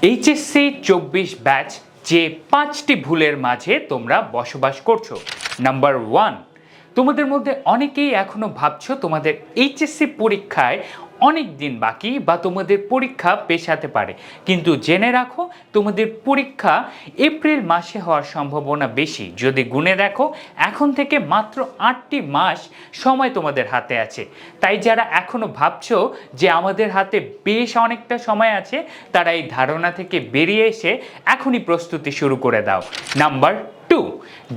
HSC 24 batch যে 5টি ভুলের মাঝে তোমরা বসবাস করছো। নাম্বার 1, তোমাদের মধ্যে অনেকেই এখনো ভাবছো তোমাদের এইচএসসি পরীক্ষায় অনেক দিন বাকি বা তোমাদের পরীক্ষা পেছাতে পারে, কিন্তু জেনে রাখো তোমাদের পরীক্ষা এপ্রিল মাসে হওয়ার সম্ভাবনা বেশি। যদি গুণে দেখো এখন থেকে মাত্র 8টি মাস সময় তোমাদের হাতে আছে। তাই যারা এখনো ভাবছো যে আমাদের হাতে বেশ অনেকটা সময় আছে, তারা এই ধারণা থেকে বেরিয়ে এসে এখনই প্রস্তুতি শুরু করে দাও। নাম্বার 2,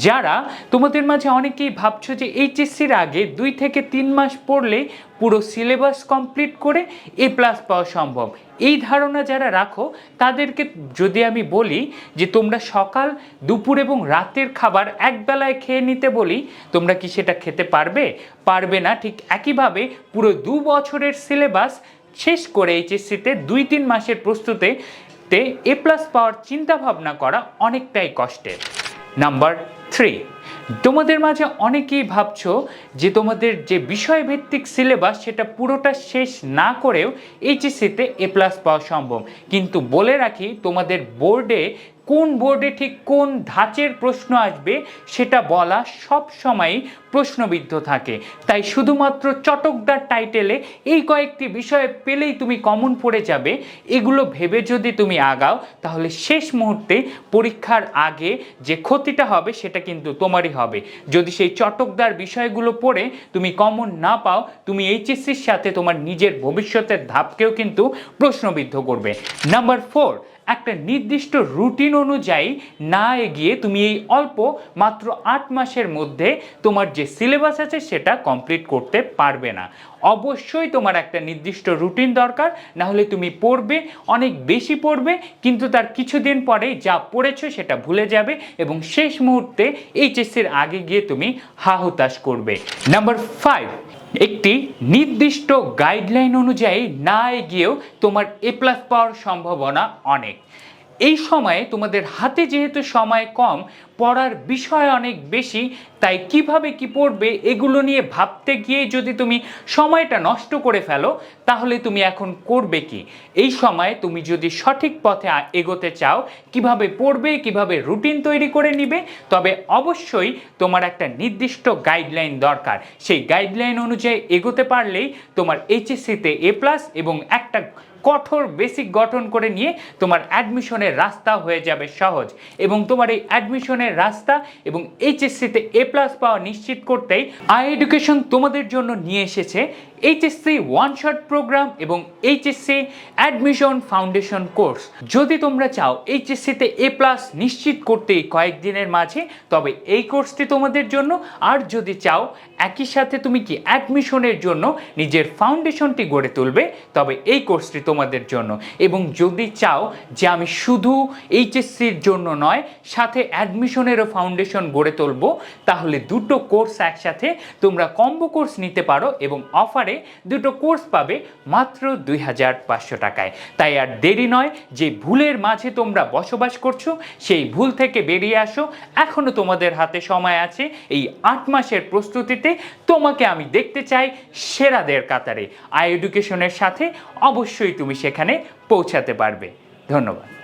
যারা তোমাদের মাঝে অনেকেই ভাবছো যে এইচএসসির আগে 2 থেকে 3 মাস পড়লেই পুরো সিলেবাস কমপ্লিট করে এ প্লাস পাওয়া সম্ভব, এই ধারণা যারা রাখো তাদেরকে যদি আমি বলি যে তোমরা সকাল, দুপুর এবং রাতের খাবার একবেলায় খেয়ে নিতে বলি, তোমরা কি সেটা খেতে পারবে? পারবে না। ঠিক একইভাবে পুরো 2 বছরের সিলেবাস শেষ করে এইচএসসিতে 2-3 মাসের প্রস্তুতিতে এ প্লাস পাওয়ার চিন্তাভাবনা করা অনেকটাই কষ্টের। নাম্বার 3, তোমাদের মাঝে অনেকেই ভাবছো যে তোমাদের যে বিষয়ভিত্তিক সিলেবাস সেটা পুরোটা শেষ না করেও এইচএসসিতে এ প্লাস পাওয়া সম্ভব, কিন্তু বলে রাখি তোমাদের বোর্ডে ঠিক কোন ধাঁচের প্রশ্ন আসবে সেটা বলা সব সময়ই প্রশ্নবিদ্ধ থাকে। তাই শুধুমাত্র চটকদার টাইটেলে এই কয়েকটি বিষয় পেলেই তুমি কমন পড়ে যাবে, এগুলো ভেবে যদি তুমি আগাও তাহলে শেষ মুহূর্তে পরীক্ষার আগে যে ক্ষতিটা হবে সেটা কিন্তু তোমারই হবে। যদি সেই চটকদার বিষয়গুলো পড়ে তুমি কমন না পাও, তুমি এইচএসসির সাথে তোমার নিজের ভবিষ্যতের ধাপকেও কিন্তু প্রশ্নবিদ্ধ করবে। নাম্বার 4, একটা নির্দিষ্ট রুটিন অনুযায়ী না এগিয়ে তুমি এই অল্প মাত্র 8 মাসের মধ্যে তোমার যে সিলেবাস আছে সেটা কমপ্লিট করতে পারবে না। অবশ্যই তোমার একটা নির্দিষ্ট রুটিন দরকার, না হলে তুমি পড়বে, অনেক বেশি পড়বে, কিন্তু তার কিছুদিন পরেই যা পড়েছো সেটা ভুলে যাবে এবং শেষ মুহূর্তে এইচএসসির আগে গিয়ে তুমি হাহুতাশ করবে। নাম্বার 5, একটি নির্দিষ্ট গাইডলাইন অনুযায়ী না এগিয়েও তোমার এ প্লাস পাওয়ার সম্ভাবনা অনেক। এই সময়ে তোমাদের হাতে যেহেতু সময় কম, পড়ার বিষয় অনেক বেশি, তাই কিভাবে কি পড়বে এগুলো নিয়ে ভাবতে গিয়ে যদি তুমি সময়টা নষ্ট করে ফেলো, তাহলে তুমি এখন করবে কি? এই সময় তুমি যদি সঠিক পথে এগোতে চাও, কিভাবে পড়বে, কিভাবে রুটিন তৈরি করে নিবে, তবে অবশ্যই তোমার একটা নির্দিষ্ট গাইডলাইন দরকার। সেই গাইডলাইন অনুযায়ী এগোতে পারলেই তোমার এইচএসসিতে এ প্লাস এবং একটা কঠোর বেসিক গঠন করে নিয়ে তোমার অ্যাডমিশনের রাস্তা হয়ে যাবে সহজ। এবং তোমার এই অ্যাডমিশনের রাস্তা এবং এইচএসসিতে এ প্লাস পাওয়া নিশ্চিত করতেই আই এডুকেশন তোমাদের জন্য নিয়ে এসেছে এইচএসসি ওয়ান শট প্রোগ্রাম এবং এইচএসসি অ্যাডমিশন ফাউন্ডেশন কোর্স। যদি তোমরা চাও এইচএসসিতে এ প্লাস নিশ্চিত করতে কয়েকদিনের মাঝে, তবে এই কোর্সটি তোমাদের জন্য। আর যদি চাও একই সাথে তুমি কি অ্যাডমিশনের জন্য নিজের ফাউন্ডেশনটি গড়ে তুলবে, তবে এই কোর্সটি তোমাদের জন্য। এবং যদি চাও যে আমি শুধু এইচএসসির জন্য নয়, সাথে অ্যাডমিশনেরও ফাউন্ডেশন গড়ে তুলব, তাহলে দুটো কোর্স একসাথে তোমরা কম্বো কোর্স নিতে পারো এবং অফারে দুটো কোর্স পাবে মাত্র 2500 টাকায়। তাই আর দেরি নয়, যে ভুলের মাঝে তোমরা বসবাস করছো সেই ভুল থেকে বেরিয়ে আসো। এখনো তোমাদের হাতে সময় আছে। এই 8 মাসের প্রস্তুতিতে তোমাকে আমি দেখতে চাই সেরাদের কাতারে। আই এডুকেশনের সাথে অবশ্যই তুমি সেখানে পৌঁছাতে পারবে। ধন্যবাদ।